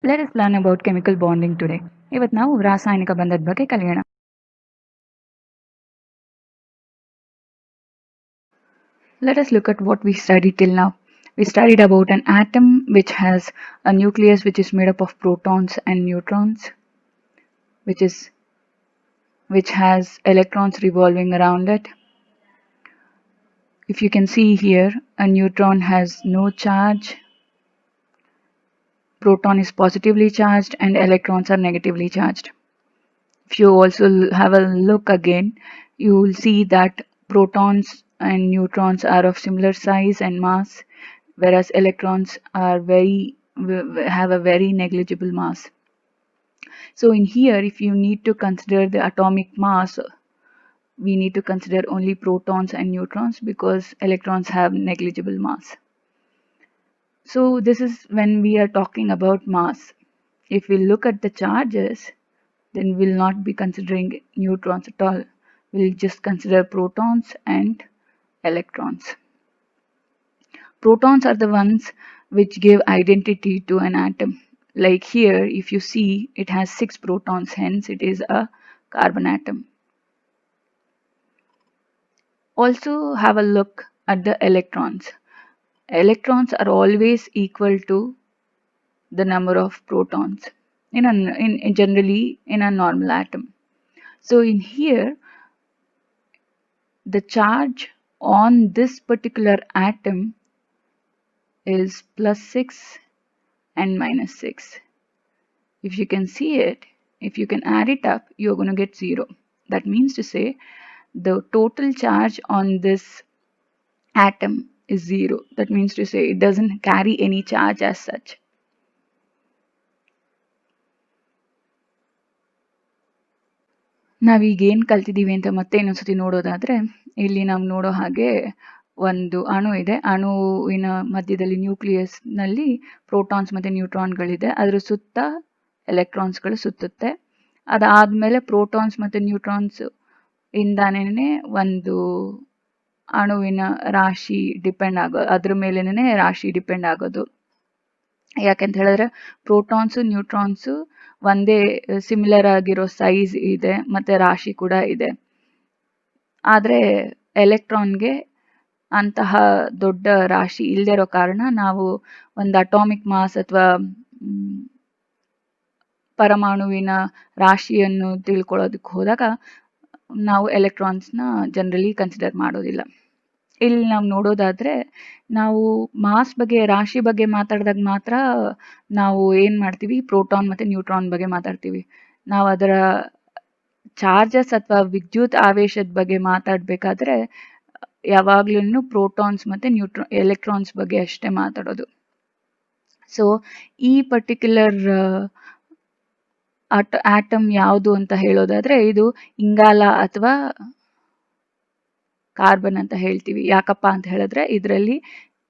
Let us learn about chemical bonding today. ಇವತ್ತು ನಾವು ರಾಸಾಯನಿಕ ಬಂಧದ ಬಗ್ಗೆ ಕಲಿಯೋಣ. Let us look at what we studied till now. We studied about an atom which has a nucleus which is made up of protons and neutrons, which has electrons revolving around it. If you can see here, a neutron has no charge, proton is positively charged, and electrons are negatively charged. If you also have a look again, you will see that protons and neutrons are of similar size and mass, whereas electrons have a very negligible mass. So in here, if you need to consider the atomic mass, we need to consider only protons and neutrons because electrons have negligible mass. So this is when we are talking about mass. If we look at the charges, then we'll not be considering neutrons at all. We'll just consider protons and electrons. Protons are the ones which give identity to an atom. Like here, if you see, it has 6 protons, hence it is a carbon atom. Also have a look at the electrons. Electrons are always equal to the number of protons generally in a normal atom. So in here, the charge on this particular atom is +6 and -6. If you can see it, if you can add it up, you're going to get 0. That means to say the total charge on this atom is 0. That means to say it doesn't carry any charge as such. ನಾವೀಗೇನು ಕಲ್ತಿದ್ದೀವಿ ಅಂತ ಮತ್ತೆ ಇನ್ನೊಂದ್ಸತಿ ನೋಡೋದಾದ್ರೆ, ಇಲ್ಲಿ ನಾವು ನೋಡೋ ಹಾಗೆ ಒಂದು ಅಣು ಇದೆ. ಅಣುವಿನ ಮಧ್ಯದಲ್ಲಿ ನ್ಯೂಕ್ಲಿಯಸ್ ನಲ್ಲಿ ಪ್ರೋಟಾನ್ಸ್ ಮತ್ತೆ ನ್ಯೂಟ್ರಾನ್ಗಳಿದೆ. ಅದರ ಸುತ್ತ ಎಲೆಕ್ಟ್ರಾನ್ಸ್ಗಳು ಸುತ್ತುತ್ತೆ. ಅದಾದ್ಮೇಲೆ ಪ್ರೋಟಾನ್ಸ್ ಮತ್ತೆ ನ್ಯೂಟ್ರಾನ್ಸ್ ಇಂದಾನೇ ಒಂದು ಅಣುವಿನ ರಾಶಿ ಅದ್ರ ಮೇಲೇನೆ ರಾಶಿ ಡಿಪೆಂಡ್ ಆಗೋದು. ಯಾಕೆಂತ ಹೇಳಿದ್ರೆ ಪ್ರೋಟಾನ್ಸ್ ನ್ಯೂಟ್ರಾನ್ಸ್ ಒಂದೇ ಸಿಮಿಲರ್ ಆಗಿರೋ ಸೈಜ್ ಇದೆ ಮತ್ತೆ ರಾಶಿ ಕೂಡ ಇದೆ. ಆದ್ರೆ ಎಲೆಕ್ಟ್ರಾನ್ಗೆ ಅಂತಹ ದೊಡ್ಡ ರಾಶಿ ಇಲ್ಲದೆ ಇರೋ ಕಾರಣ ನಾವು ಒಂದು ಅಟಾಮಿಕ್ ಮಾಸ್ ಅಥವಾ ಪರಮಾಣುವಿನ ರಾಶಿಯನ್ನು ತಿಳ್ಕೊಳ್ಳೋದಕ್ಕೆ ಹೋದಾಗ ನಾವು ಎಲೆಕ್ಟ್ರಾನ್ಸ್ನ ಜನರಲಿ ಕನ್ಸಿಡರ್ ಮಾಡೋದಿಲ್ಲ. ಇಲ್ಲಿ ನಾವು ನೋಡೋದಾದ್ರೆ, ನಾವು ಮಾಸ್ ಬಗ್ಗೆ, ರಾಶಿ ಬಗ್ಗೆ ಮಾತಾಡಿದಾಗ ಮಾತ್ರ ನಾವು ಏನ್ ಮಾಡ್ತೀವಿ, ಪ್ರೋಟಾನ್ ಮತ್ತೆ ನ್ಯೂಟ್ರಾನ್ ಬಗ್ಗೆ ಮಾತಾಡ್ತೀವಿ. ನಾವು ಅದರ ಚಾರ್ಜಸ್ ಅಥವಾ ವಿದ್ಯುತ್ ಆವೇಶದ ಬಗ್ಗೆ ಮಾತಾಡ್ಬೇಕಾದ್ರೆ ಯಾವಾಗ್ಲೂ ಪ್ರೋಟಾನ್ಸ್ ಮತ್ತೆ ಎಲೆಕ್ಟ್ರಾನ್ಸ್ ಬಗ್ಗೆ ಅಷ್ಟೇ ಮಾತಾಡೋದು. ಸೊ ಈ ಪರ್ಟಿಕ್ಯುಲರ್ ಆಟಮ್ ಯಾವುದು ಅಂತ ಹೇಳೋದಾದ್ರೆ, ಇದು ಇಂಗಾಲ ಅಥವಾ ಕಾರ್ಬನ್ ಅಂತ ಹೇಳ್ತೀವಿ. ಯಾಕಪ್ಪ ಅಂತ ಹೇಳಿದ್ರೆ ಇದರಲ್ಲಿ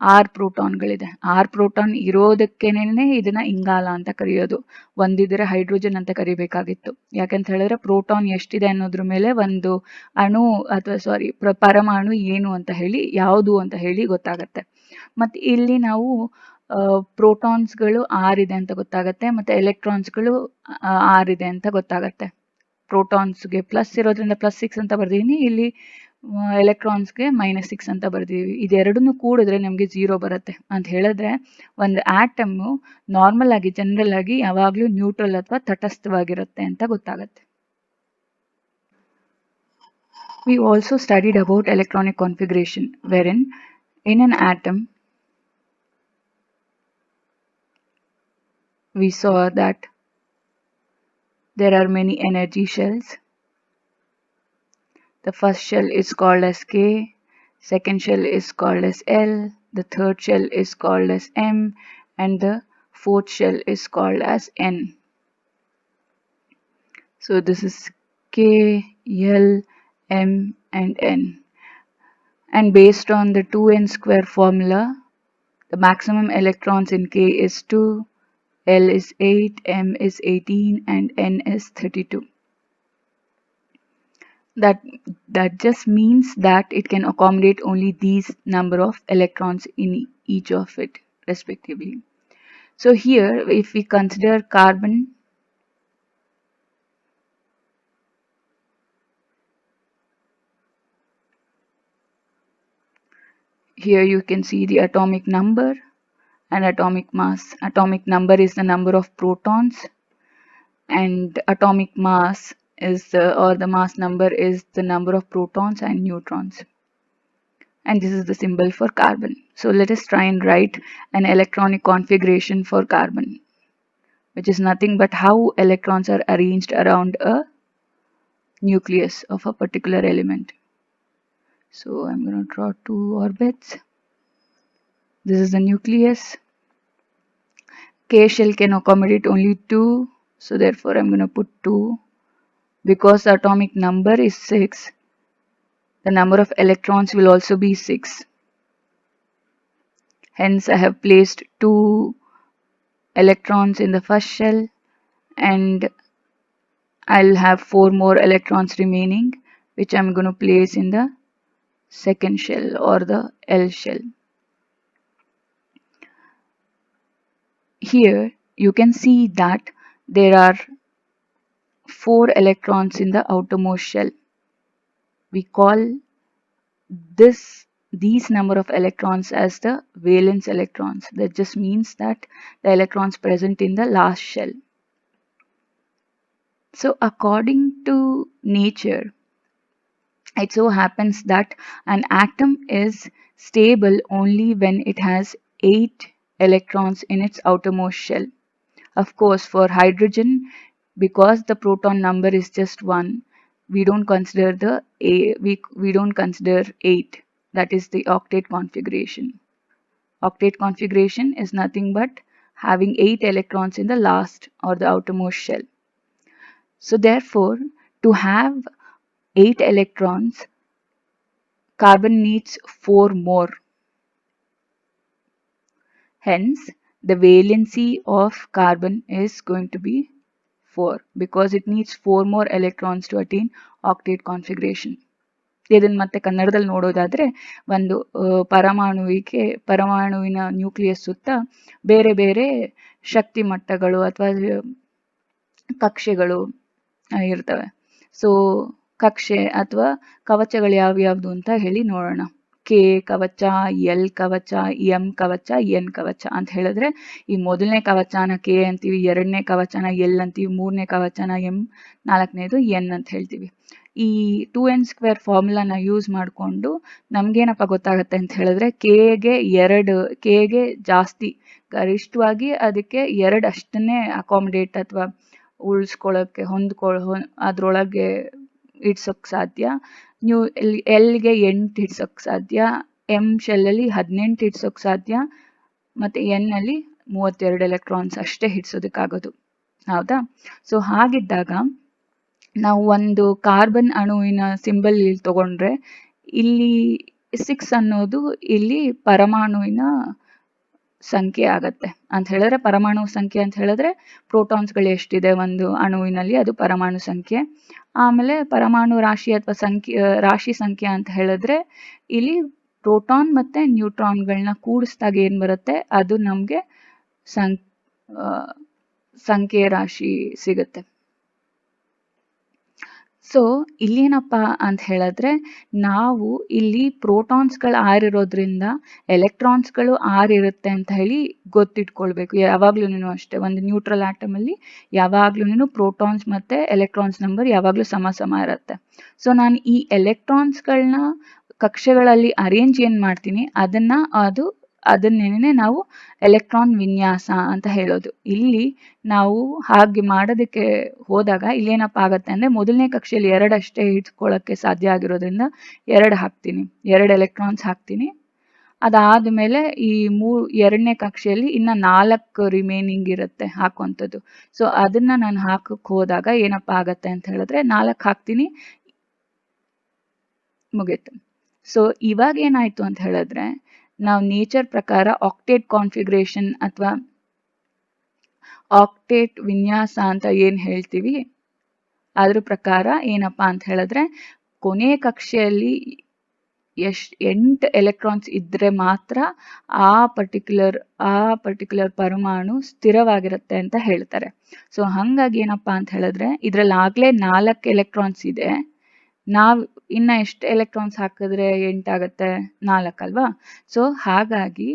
6 ಪ್ರೋಟಾನ್ಗಳಿದೆ. 6 ಪ್ರೋಟಾನ್ ಇರೋದಕ್ಕೇನೆ ಇದನ್ನ ಇಂಗಾಲ ಅಂತ ಕರೆಯೋದು. ಒಂದಿದ್ರೆ ಹೈಡ್ರೋಜನ್ ಅಂತ ಕರಿಬೇಕಾಗಿತ್ತು. ಯಾಕಂತ ಹೇಳಿದ್ರೆ ಪ್ರೋಟಾನ್ ಎಷ್ಟಿದೆ ಅನ್ನೋದ್ರ ಮೇಲೆ ಒಂದು ಅಣು ಅಥವಾ ಪರಮಾಣು ಏನು ಅಂತ ಹೇಳಿ, ಯಾವುದು ಅಂತ ಹೇಳಿ ಗೊತ್ತಾಗತ್ತೆ. ಮತ್ತೆ ಇಲ್ಲಿ ನಾವು ಪ್ರೋಟಾನ್ಸ್ಗಳು 6 ಇದೆ ಅಂತ ಗೊತ್ತಾಗತ್ತೆ, ಮತ್ತೆ ಎಲೆಕ್ಟ್ರಾನ್ಸ್ಗಳು 6 ಇದೆ ಅಂತ ಗೊತ್ತಾಗತ್ತೆ. ಪ್ರೋಟಾನ್ಸ್ಗೆ ಪ್ಲಸ್ ಇರೋದ್ರಿಂದ +6 ಅಂತ ಬರ್ದೀನಿ, ಇಲ್ಲಿ ಎಲೆಕ್ಟ್ರಾನ್ಸ್ಗೆ -6 ಅಂತ ಬರ್ದೀವಿ. ಇದೆರಡನ್ನು ಕೂಡಿದ್ರೆ ನಮಗೆ 0 ಬರುತ್ತೆ. ಅಂತ ಹೇಳಿದ್ರೆ ಒಂದು ಆಟಮ್ ನಾರ್ಮಲ್ ಆಗಿ, ಜನರಲ್ ಆಗಿ ಯಾವಾಗ್ಲೂ ನ್ಯೂಟ್ರಲ್ ಅಥವಾ ತಟಸ್ಥವಾಗಿರುತ್ತೆ ಅಂತ ಗೊತ್ತಾಗತ್ತೆ. We also studied about electronic configuration, wherein in an atom we saw that there are many energy shells. The first shell is called as K, second shell is called as L, the third shell is called as M, and the fourth shell is called as N. So this is K, L, M, and N. And based on the 2n² formula, the maximum electrons in K is 2, L is 8, M is 18, and N is 32. That just means that it can accommodate only these number of electrons in each of it respectively. So here, if we consider carbon, here you can see the atomic number and atomic mass. Atomic number is the number of protons, and atomic mass is the mass number is the number of protons and neutrons. And this is the symbol for carbon. So let us try and write an electronic configuration for carbon, which is nothing but how electrons are arranged around a nucleus of a particular element. So I'm going to draw two orbits. This is the nucleus. K shell can accommodate only 2, so therefore I'm going to put 2. Because the atomic number is 6, the number of electrons will also be 6. Hence I have placed 2 electrons in the first shell, and I'll have 4 more electrons remaining, which I'm going to place in the second shell or the L shell. Here you can see that there are 4 electrons in the outermost shell. We call these number of electrons as the valence electrons. That just means that the electrons present in the last shell. So according to nature, it so happens that an atom is stable only when it has 8 electrons in its outermost shell. Of course, for hydrogen, because the proton number is just 1, we don't consider we don't consider 8. That is the octet configuration. Octet configuration is nothing but having 8 electrons in the last or the outermost shell. So therefore, to have 8 electrons, carbon needs 4 more. Hence, the valency of carbon is going to be 4 because it needs 4 more electrons to attain octet configuration. ಇದನ್ನು ಮತ್ತೆ ಕನ್ನಡದಲ್ಲಿ ನೋಡೋದಾದ್ರೆ ಒಂದು ಪರಮಾಣುವಿನ nucleus ಸುತ್ತ ಬೇರೆ ಬೇರೆ ಶಕ್ತಿ ಮಟ್ಟಗಳು ಅಥವಾ ಕಕ್ಷೆಗಳು ಇರ್ತವೆ. ಸೊ ಕಕ್ಷೆ ಅಥವಾ ಕವಚಗಳು ಯಾವ್ಯಾವ್ದು ಅಂತ ಹೇಳಿ ನೋಡೋಣ. ಕೆ ಕವಚ, ಎಲ್ ಕವಚ, ಎಂ ಕವಚ, ಎನ್ ಕವಚ ಅಂತ ಹೇಳಿದ್ರೆ ಈ ಮೊದಲನೇ ಕವಚನ ಕೆ ಅಂತೀವಿ, ಎರಡನೇ ಕವಚನ ಎಲ್ ಅಂತೀವಿ, ಮೂರನೇ ಕವಚನ ಎಂ, ನಾಲ್ಕನೇದು ಎನ್ ಅಂತ ಹೇಳ್ತೀವಿ. ಈ 2n² ಫಾರ್ಮುಲಾನ ಯೂಸ್ ಮಾಡಿಕೊಂಡು ನಮ್ಗೇನಪ್ಪ ಗೊತ್ತಾಗುತ್ತೆ ಅಂತ ಹೇಳಿದ್ರೆ ಕೆಗೆ ಜಾಸ್ತಿ ಗರಿಷ್ಠವಾಗಿ ಅದಕ್ಕೆ 2 ಅಷ್ಟನ್ನೇ ಅಕಾಮಿಡೇಟ್ ಅಥವಾ ಉಳಿಸ್ಕೊಳ್ಳೋಕ್ಕೆ ಅದ್ರೊಳಗೆ ಇಡ್ಸೋಕ್ಕೆ ಸಾಧ್ಯ. ಎಲ್ಗೆ 8 ಇಡ್ಸೋಕ್ಕೆ ಸಾಧ್ಯ, ಎಂ ಶೆಲ್ಲಲ್ಲಿ 18 ಇಡ್ಸೋಕ್ಕೆ ಸಾಧ್ಯ, ಮತ್ತು ಎನ್ ಅಲ್ಲಿ 32 ಎಲೆಕ್ಟ್ರಾನ್ಸ್ ಅಷ್ಟೇ ಹಿಡ್ಸೋದಕ್ಕಾಗೋದು. ಹೌದಾ? ಸೊ ಹಾಗಿದ್ದಾಗ ನಾವು ಒಂದು ಕಾರ್ಬನ್ ಅಣುವಿನ ಸಿಂಬಲ್ ಇಲ್ಲಿ ತಗೊಂಡ್ರೆ ಇಲ್ಲಿ 6 ಅನ್ನೋದು ಇಲ್ಲಿ ಪರಮಾಣುವಿನ ಸಂಖ್ಯೆ ಆಗತ್ತೆ ಅಂತ ಹೇಳಿದ್ರೆ, ಪರಮಾಣು ಸಂಖ್ಯೆ ಅಂತ ಹೇಳಿದ್ರೆ ಪ್ರೋಟಾನ್ಸ್ಗಳು ಎಷ್ಟಿದೆ ಒಂದು ಅಣುವಿನಲ್ಲಿ ಅದು ಪರಮಾಣು ಸಂಖ್ಯೆ. ಆಮೇಲೆ ಪರಮಾಣು ರಾಶಿ ಅಥವಾ ರಾಶಿ ಸಂಖ್ಯೆ ಅಂತ ಹೇಳಿದ್ರೆ ಇಲ್ಲಿ ಪ್ರೋಟಾನ್ ಮತ್ತೆ ನ್ಯೂಟ್ರಾನ್ಗಳನ್ನ ಕೂಡಿಸಿದಾಗ ಏನ್ ಬರುತ್ತೆ ಅದು ನಮ್ಗೆ ಸಂಖ್ಯೆ ರಾಶಿ ಸಿಗುತ್ತೆ. ಸೊ ಇಲ್ಲೇನಪ್ಪ ಅಂತ ಹೇಳಿದ್ರೆ ನಾವು ಇಲ್ಲಿ ಪ್ರೋಟಾನ್ಸ್ಗಳು 6 ಇರೋದ್ರಿಂದ ಎಲೆಕ್ಟ್ರಾನ್ಸ್ಗಳು 6 ಇರುತ್ತೆ ಅಂತ ಹೇಳಿ ಗೊತ್ತಿಟ್ಕೊಳ್ಬೇಕು. ಯಾವಾಗ್ಲೂ ಅಷ್ಟೇ ಒಂದು ನ್ಯೂಟ್ರಲ್ ಆಟಮ್ ಅಲ್ಲಿ ಯಾವಾಗ್ಲೂ ಪ್ರೋಟಾನ್ಸ್ ಮತ್ತೆ ಎಲೆಕ್ಟ್ರಾನ್ಸ್ ನಂಬರ್ ಯಾವಾಗ್ಲೂ ಸಮ ಇರುತ್ತೆ. ಸೊ ನಾನು ಈ ಎಲೆಕ್ಟ್ರಾನ್ಸ್ಗಳನ್ನ ಕಕ್ಷೆಗಳಲ್ಲಿ ಅರೇಂಜ್ ಏನ್ ಮಾಡ್ತೀನಿ ಅದನ್ನೇನೆ ನಾವು ಎಲೆಕ್ಟ್ರಾನ್ ವಿನ್ಯಾಸ ಅಂತ ಹೇಳೋದು. ಇಲ್ಲಿ ನಾವು ಹಾಗೆ ಮಾಡೋದಕ್ಕೆ ಹೋದಾಗ ಇಲ್ಲೇನಪ್ಪ ಆಗತ್ತೆ ಅಂದ್ರೆ ಮೊದಲನೇ ಕಕ್ಷೆಯಲ್ಲಿ 2 ಅಷ್ಟೇ ಇಟ್ಕೊಳ್ಳೋಕ್ಕೆ ಸಾಧ್ಯ ಆಗಿರೋದ್ರಿಂದ 2 ಹಾಕ್ತೀನಿ, 2 ಎಲೆಕ್ಟ್ರಾನ್ಸ್ ಹಾಕ್ತೀನಿ. ಅದಾದ್ಮೇಲೆ ಈ ಎರಡನೇ ಕಕ್ಷೆಯಲ್ಲಿ ಇನ್ನ 4 ರಿಮೈನಿಂಗ್ ಇರುತ್ತೆ ಹಾಕುವಂಥದ್ದು. ಸೊ ಅದನ್ನ ನಾನು ಹಾಕಕ್ಕೆ ಹೋದಾಗ ಏನಪ್ಪ ಆಗತ್ತೆ ಅಂತ ಹೇಳಿದ್ರೆ 4 ಹಾಕ್ತೀನಿ, ಮುಗೀತು. ಸೊ ಇವಾಗ ಏನಾಯ್ತು ಅಂತ ಹೇಳಿದ್ರೆ ನಾವು ನೇಚರ್ ಪ್ರಕಾರ ಆಕ್ಟೇಟ್ ಕಾನ್ಫಿಗರೇಷನ್ ಅಥವಾ ಆಕ್ಟೇಟ್ ವಿನ್ಯಾಸ ಅಂತ ಏನ್ ಹೇಳ್ತೀವಿ ಅದ್ರ ಪ್ರಕಾರ ಏನಪ್ಪಾ ಅಂತ ಹೇಳಿದ್ರೆ ಕೊನೆ ಕಕ್ಷೆಯಲ್ಲಿ 8 ಎಲೆಕ್ಟ್ರಾನ್ಸ್ ಇದ್ರೆ ಮಾತ್ರ ಆ ಪರ್ಟಿಕ್ಯುಲರ್ ಪರಮಾಣು ಸ್ಥಿರವಾಗಿರುತ್ತೆ ಅಂತ ಹೇಳ್ತಾರೆ. ಸೊ ಹಂಗಾಗಿ ಏನಪ್ಪಾ ಅಂತ ಹೇಳಿದ್ರೆ ಇದ್ರಲ್ಲಿ ಆಗ್ಲೇ 4 ಎಲೆಕ್ಟ್ರಾನ್ಸ್ ಇದೆ. ನಾವ್ ಇನ್ನ ಎಷ್ಟು ಎಲೆಕ್ಟ್ರಾನ್ಸ್ ಹಾಕಿದ್ರೆ 8 ಆಗತ್ತೆ? 4 ಅಲ್ವಾ? ಸೊ ಹಾಗಾಗಿ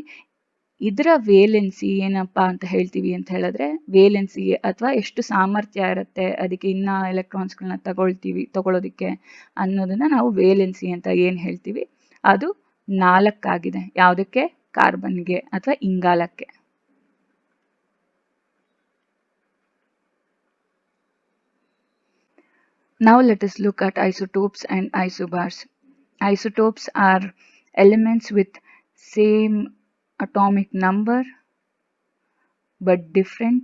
ಇದರ ವೇಲೆನ್ಸಿ ಏನಪ್ಪಾ ಅಂತ ಹೇಳ್ತೀವಿ ಅಂತ ಹೇಳಿದ್ರೆ, ವೇಲೆನ್ಸಿ ಅಥವಾ ಎಷ್ಟು ಸಾಮರ್ಥ್ಯ ಇರುತ್ತೆ ಅದಕ್ಕೆ ಇನ್ನ ಎಲೆಕ್ಟ್ರಾನ್ಸ್ಗಳನ್ನ ತಗೊಳ್ಳೋದಿಕ್ಕೆ ಅನ್ನೋದನ್ನ ನಾವು ವೇಲೆನ್ಸಿ ಅಂತ ಏನ್ ಹೇಳ್ತೀವಿ ಅದು 4 ಆಗಿದೆ. ಯಾವುದಕ್ಕೆ? ಕಾರ್ಬನ್ಗೆ ಅಥವಾ ಇಂಗಾಲಕ್ಕೆ. Now let us look at isotopes and isobars. Isotopes are elements with same atomic number but different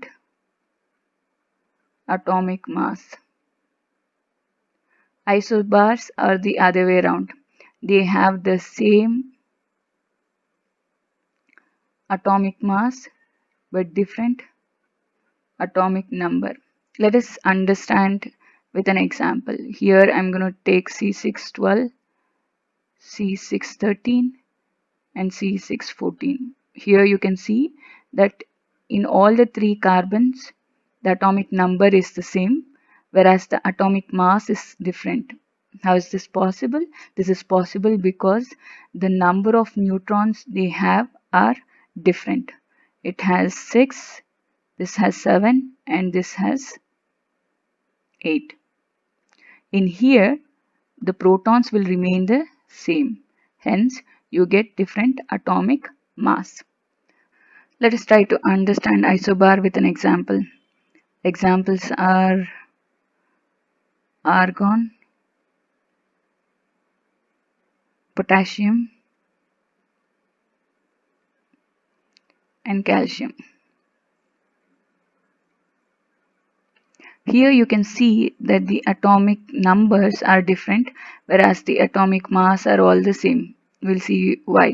atomic mass. Isobars are the other way around. They have the same atomic mass but different atomic number. Let us understand with an example. Here I'm going to take C612, C613 and C614. Here you can see that in all the 3 carbons the atomic number is the same whereas the atomic mass is different. How is this possible? This is possible because the number of neutrons they have are different. It has 6, this has 7 and this has 8. In here the protons will remain the same, hence you get different atomic mass. Let us try to understand isobar with an example. Examples are argon, potassium and calcium. Here you can see that the atomic numbers are different whereas the atomic mass are all the same. We'll see why.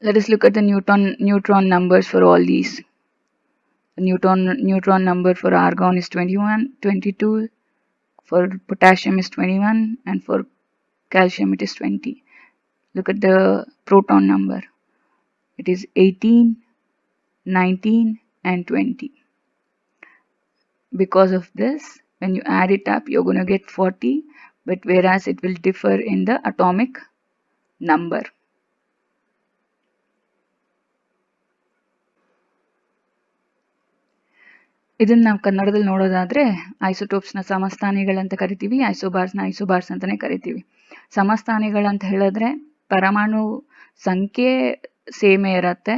Let us look at the neutron numbers for all these. The neutron number for argon is 21, 22, for potassium is 21 and for calcium it is 20. Look at the proton number. It is 18, 19 and 20. Because of this, when you add it up, you're going to get 40, but whereas it will differ in the atomic number. ಇದನ್ನ ನಾವು ಕನ್ನಡದಲ್ಲಿ ನೋಡೋದಾದ್ರೆ ಐಸೋಟೋಪ್ಸ್ನ ಸಮಸ್ಥಾನಿಗಳಂತ ಕರಿತೀವಿ, ಐಸೋಬಾರ್ಸ್ನ ಐಸೋಬಾರ್ಸ್ ಅಂತಾನೆ ಕರಿತೀವಿ. ಸಮಸ್ಥಾನಿಗಳಂತ ಹೇಳಿದ್ರೆ ಪರಮಾಣು ಸಂಖ್ಯೆ ಸೇಮೇ ಇರುತ್ತೆ,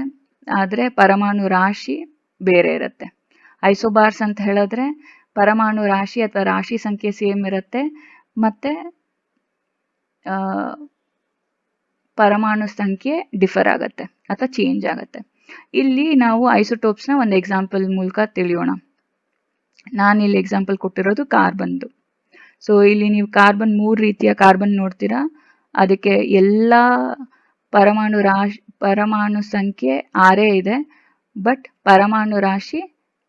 ಆದ್ರೆ ಪರಮಾಣು ರಾಶಿ ಬೇರೆ ಇರುತ್ತೆ. ಐಸೋಬಾರ್ಸ್ ಅಂತ ಹೇಳಿದ್ರೆ ಪರಮಾಣು ರಾಶಿ ಅಥವಾ ರಾಶಿ ಸಂಖ್ಯೆ ಸೇಮ್ ಇರುತ್ತೆ, ಮತ್ತೆ ಪರಮಾಣು ಸಂಖ್ಯೆ ಡಿಫರ್ ಆಗತ್ತೆ ಅಥವಾ ಚೇಂಜ್ ಆಗತ್ತೆ. ಇಲ್ಲಿ ನಾವು ಐಸೋಟೋಪ್ಸ್ನ ಒಂದು ಎಕ್ಸಾಂಪಲ್ ಮೂಲಕ ತಿಳಿಯೋಣ. ನಾನಿಲ್ಲಿ ಎಕ್ಸಾಂಪಲ್ ಕೊಟ್ಟಿರೋದು ಕಾರ್ಬನ್ದು. ಸೊ ಇಲ್ಲಿ ನೀವು ಕಾರ್ಬನ್ 3 ರೀತಿಯ ಕಾರ್ಬನ್ ನೋಡ್ತೀರಾ. ಅದಕ್ಕೆ ಎಲ್ಲ ಪರಮಾಣು ಸಂಖ್ಯೆ 6 ಇದೆ, ಬಟ್ ಪರಮಾಣು ರಾಶಿ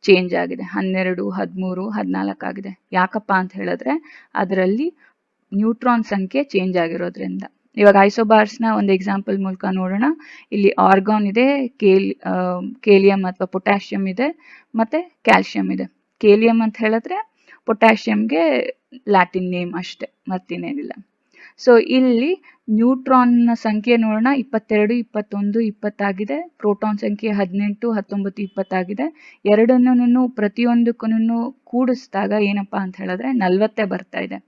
ಚೇಂಜ್ ಆಗಿದೆ, 12, 13, 14 ಆಗಿದೆ. ಯಾಕಪ್ಪ ಅಂತ ಹೇಳಿದ್ರೆ ಅದರಲ್ಲಿ ನ್ಯೂಟ್ರಾನ್ ಸಂಖ್ಯೆ ಚೇಂಜ್ ಆಗಿರೋದ್ರಿಂದ. ಇವಾಗ ಐಸೋಬಾರ್ಸ್ನ ಒಂದು ಎಕ್ಸಾಂಪಲ್ ಮೂಲಕ ನೋಡೋಣ. ಇಲ್ಲಿ ಆರ್ಗಾನ್ ಇದೆ, ಕೇಲಿಯಂ ಅಥವಾ ಪೊಟ್ಯಾಷಿಯಂ ಇದೆ, ಮತ್ತೆ ಕ್ಯಾಲ್ಸಿಯಂ ಇದೆ. ಕೇಲಿಯಂ ಅಂತ ಹೇಳಿದ್ರೆ ಪೊಟ್ಯಾಷಿಯಂಗೆ ಲ್ಯಾಟಿನ್ ನೇಮ್ ಅಷ್ಟೇ, ಮತ್ತಿನ್ನೇನಿಲ್ಲ. ಸೊ ಇಲ್ಲಿ ನ್ಯೂಟ್ರಾನ್ನ ಸಂಖ್ಯೆ ನೋಡೋಣ. 22, 21, 20 ಆಗಿದೆ. ಪ್ರೋಟಾನ್ ಸಂಖ್ಯೆ 18, 19, 20 ಆಗಿದೆ. ಎರಡನ್ನೂ ಪ್ರತಿಯೊಂದಕ್ಕೂ ಕೂಡಿಸಿದಾಗ ಏನಪ್ಪಾ ಅಂತ ಹೇಳಿದ್ರೆ 40 ಬರ್ತಾ ಇದೆ.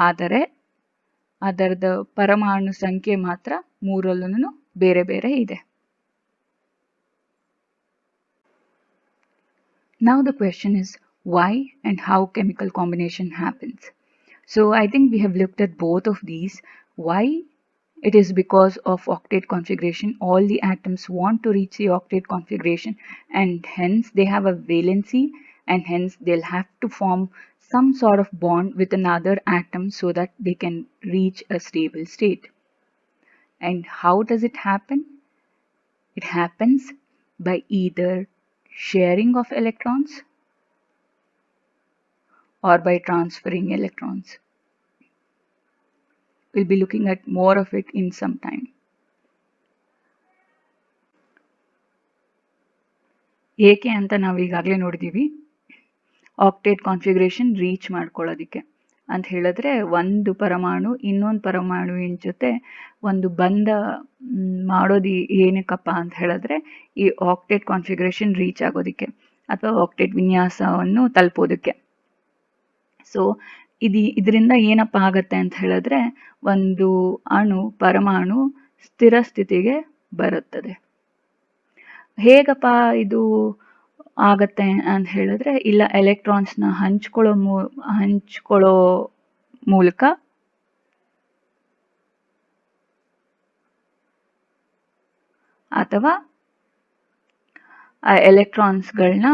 ಆದರೆ ಅದರದ ಪರಮಾಣು ಸಂಖ್ಯೆ ಮಾತ್ರ 3ರಲ್ಲೂ ಬೇರೆ ಬೇರೆ ಇದೆ. Now the question is why and how chemical combination happens. So I think we have looked at both of these. Why? It is because of octet configuration. All the atoms want to reach the octet configuration and hence they have a valency and hence they'll have to form some sort of bond with another atom so that they can reach a stable state. And how does it happen? It happens by either sharing of electrons or by transferring electrons. We'll be looking at more of it in some time. ಏಕೆ ಅಂತ ನಾವು ಈಗಾಗಲೇ ನೋಡಿದೀವಿ. Octet configuration reach ಮಾಡ್ಕೊಳ್ಳೋದಿಕ್ಕೆ ಅಂತ ಹೇಳಿದ್ರೆ ಒಂದು ಪರಮಾಣು ಇನ್ನೊಂದು ಪರಮಾಣುವಿನ ಜೊತೆ ಒಂದು ಬಂಧ ಮಾಡೋದು ಏನಕ್ಕಪ್ಪ ಅಂತ ಹೇಳಿದ್ರೆ ಈ ಆಕ್ಟೇಟ್ ಕಾನ್ಫಿಗರೇಷನ್ ರೀಚ್ ಆಗೋದಿಕ್ಕೆ ಅಥವಾ ಆಕ್ಟೇಟ್ ವಿನ್ಯಾಸವನ್ನು ತಲುಪೋದಕ್ಕೆ. ಸೊ ಇದರಿಂದ ಏನಪ್ಪ ಆಗತ್ತೆ ಅಂತ ಹೇಳಿದ್ರೆ ಒಂದು ಪರಮಾಣು ಸ್ಥಿರ ಸ್ಥಿತಿಗೆ ಬರುತ್ತದೆ. ಹೇಗಪ್ಪ ಇದು ಆಗತ್ತೆ ಅಂತ ಹೇಳಿದ್ರೆ ಇಲ್ಲ ಎಲೆಕ್ಟ್ರಾನ್ಸ್ನ ಹಂಚ್ಕೊಳ್ಳೋ ಮೂಲಕ ಅಥವಾ ಆ ಎಲೆಕ್ಟ್ರಾನ್ಸ್ಗಳನ್ನ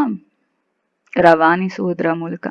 ರವಾನಿಸುವುದರ ಮೂಲಕ.